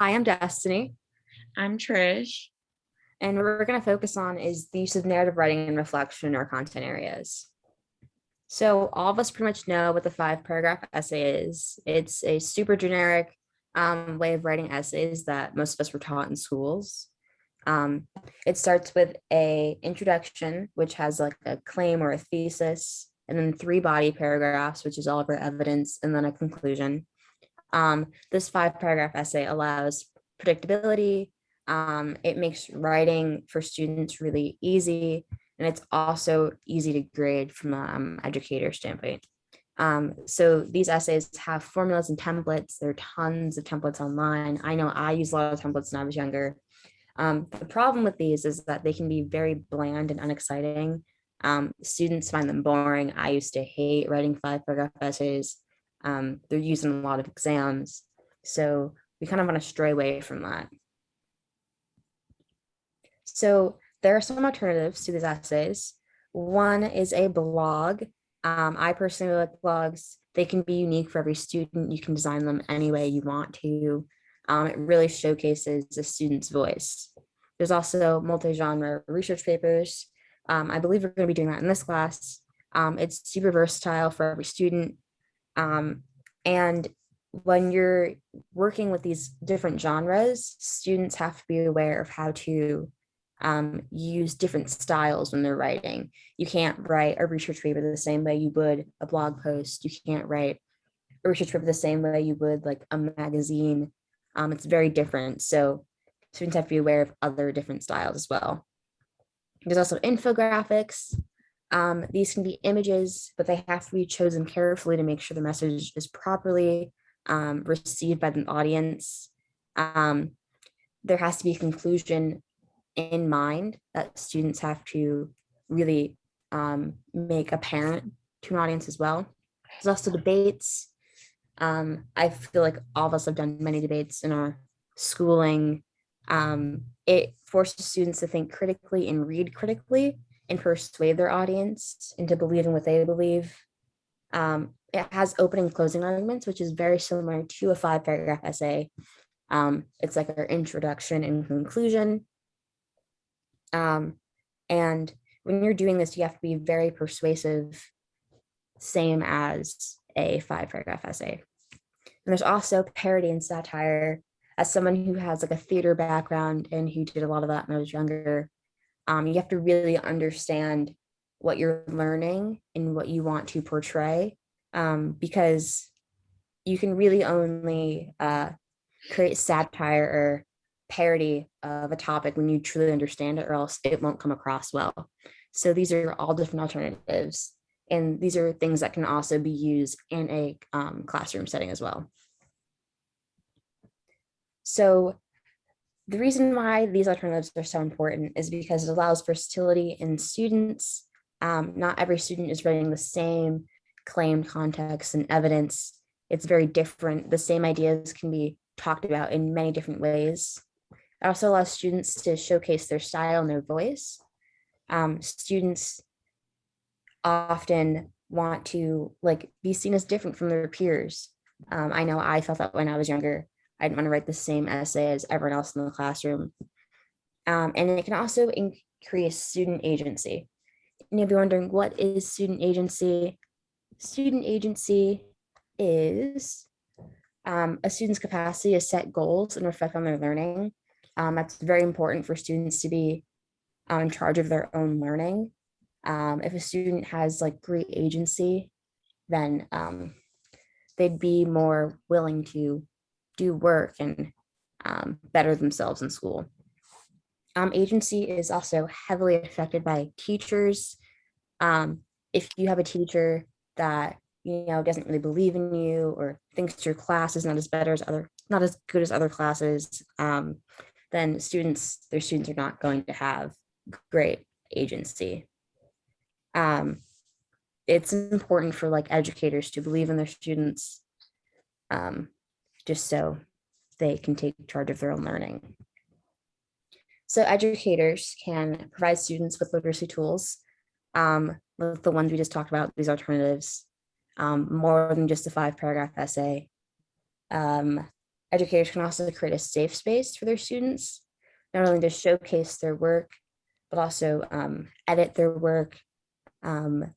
Hi, I'm Destiny, I'm Trish. and what we're going to focus on is the use of narrative writing and reflection in our content areas. So all of us pretty much know what the 5 paragraph essay is. It's a super generic way of writing essays that most of us were taught in schools. It starts with a introduction, which has like a claim or a thesis, and then 3 body paragraphs, which is all of our evidence, and then a conclusion. This 5 paragraph essay allows predictability. It makes writing for students really easy, and it's also easy to grade from an educator standpoint. So these essays have formulas and templates. There are tons of templates online. I know I used a lot of templates when I was younger. The problem with these is that they can be very bland and unexciting. Students find them boring. I used to hate writing 5 paragraph essays. They're used in a lot of exams. So we kind of want to stray away from that. So there are some alternatives to these essays. One is a blog. I personally like blogs. They can be unique for every student. You can design them any way you want to. It really showcases the student's voice. There's also multi-genre research papers. I believe we're going to be doing that in this class. It's super versatile for every student. And when you're working with these different genres, students have to be aware of how to use different styles when they're writing. You can't write a research paper the same way you would a blog post. You can't write a research paper the same way you would like a magazine. It's very different. So students have to be aware of other different styles as well. There's also infographics. These can be images, but they have to be chosen carefully to make sure the message is properly received by the audience. There has to be a conclusion in mind that students have to really make apparent to an audience as well. There's also debates. I feel like all of us have done many debates in our schooling. It forces students to think critically and read critically and persuade their audience into believing what they believe. It has opening and closing arguments, which is very similar to a 5 paragraph essay. It's like our introduction and conclusion. And when you're doing this, you have to be very persuasive, same as a 5 paragraph essay. And there's also parody and satire. As someone who has like a theater background and who did a lot of that when I was younger, you have to really understand what you're learning and what you want to portray, because you can really only create satire or parody of a topic when you truly understand it, or else it won't come across well. So these are all different alternatives. And these are things that can also be used in a classroom setting as well. So the reason why these alternatives are so important is because it allows versatility in students. Not every student is writing the same claimed context and evidence. It's very different. The same ideas can be talked about in many different ways. It also allows students to showcase their style and their voice. Students often want to like be seen as different from their peers. I know I felt that when I was younger. I didn't want to write the same essay as everyone else in the classroom. And it can also increase student agency. And you'll be wondering, what is student agency? Student agency is a student's capacity to set goals and reflect on their learning. That's very important for students to be in charge of their own learning. If a student has like great agency, then they'd be more willing to do work and better themselves in school. Agency is also heavily affected by teachers. If you have a teacher that doesn't really believe in you or thinks your class is not as good as other classes, then their students are not going to have great agency. It's important for like educators to believe in their students, just so they can take charge of their own learning. So educators can provide students with literacy tools, like the ones we just talked about, these alternatives, more than just a 5 paragraph essay. Educators can also create a safe space for their students, not only to showcase their work, but also edit their work, um,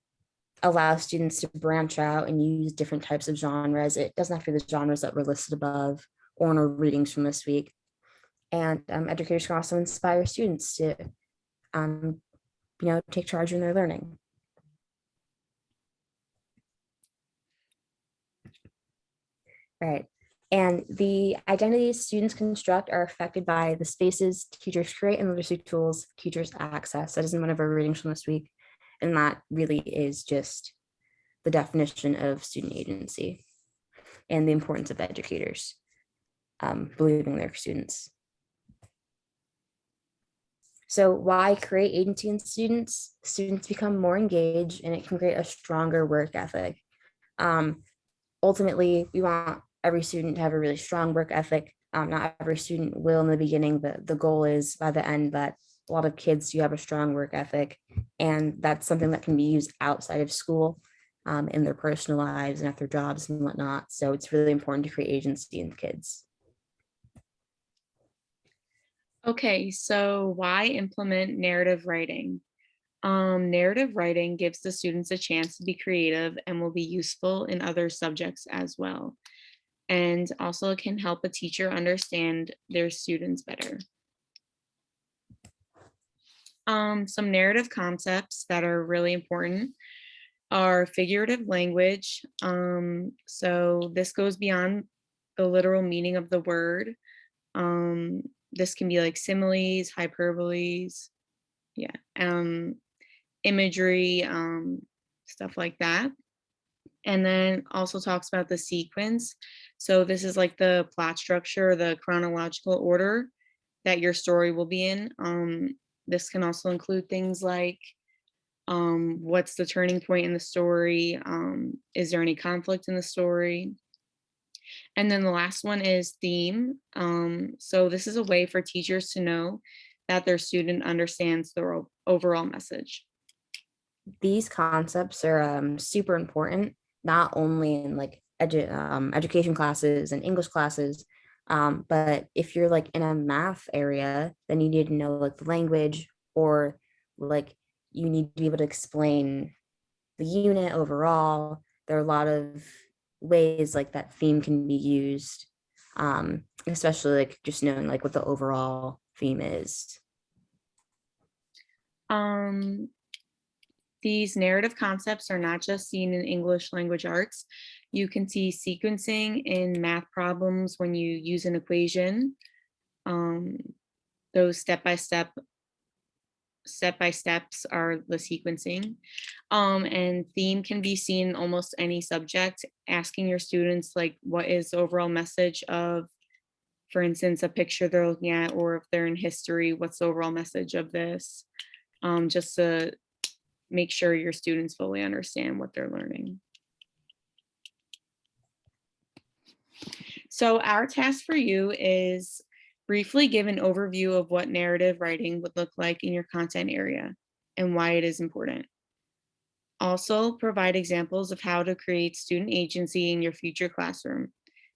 allow students to branch out and use different types of genres. It doesn't have to be the genres that were listed above or in our readings from this week. And educators can also inspire students to, take charge in their learning. All right. And the identities students construct are affected by the spaces teachers create and literacy tools teachers access. That isn't one of our readings from this week. And that really is just the definition of student agency and the importance of educators believing their students. So why create agency in students? Students become more engaged and it can create a stronger work ethic. Ultimately, we want every student to have a really strong work ethic. Not every student will in the beginning, but the goal is by the end that a lot of kids do have a strong work ethic. And that's something that can be used outside of school in their personal lives and at their jobs and whatnot. So it's really important to create agency in kids. Okay, so why implement narrative writing? Narrative writing gives the students a chance to be creative and will be useful in other subjects as well. And also it can help a teacher understand their students better. Some narrative concepts that are really important are figurative language. So this goes beyond the literal meaning of the word. This can be like similes, hyperboles, imagery, stuff like that. And then also talks about the sequence. So this is like the plot structure, the chronological order that your story will be in. This can also include things like what's the turning point in the story? Is there any conflict in the story? And then the last one is theme. So this is a way for teachers to know that their student understands the overall message. These concepts are super important, not only in like education classes and English classes, but if you're like in a math area, then you need to know like the language or like you need to be able to explain the unit overall. There are a lot of ways like that theme can be used, especially like just knowing like what the overall theme is. These narrative concepts are not just seen in English language arts. You can see sequencing in math problems when you use an equation. Those step-by-steps are the sequencing. And theme can be seen in almost any subject, asking your students like, what is the overall message of, for instance, a picture they're looking at, or if they're in history, what's the overall message of this? Just to make sure your students fully understand what they're learning. So our task for you is briefly give an overview of what narrative writing would look like in your content area and why it is important. Also provide examples of how to create student agency in your future classroom.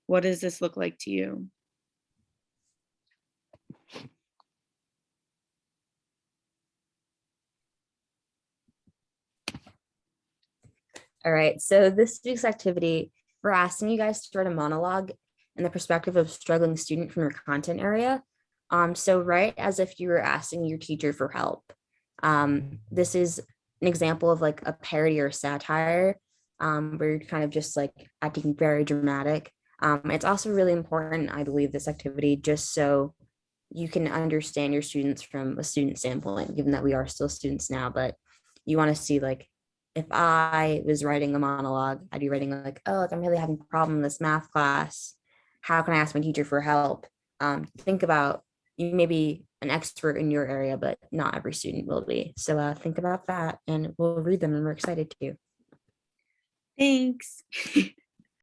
What does this look like to you? All right, so this week's activity, we're asking you guys to write a monologue in the perspective of a struggling student from your content area. So write as if you were asking your teacher for help. This is an example of like a parody or satire, where you're kind of just like acting very dramatic. It's also really important, I believe, this activity just so you can understand your students from a student standpoint, given that we are still students now, but you want to see like if I was writing a monologue, I'd be writing like, oh, like I'm really having a problem in this math class. How can I ask my teacher for help? Think about you may be an expert in your area, but not every student will be. So think about that and we'll read them and we're excited to. Thanks.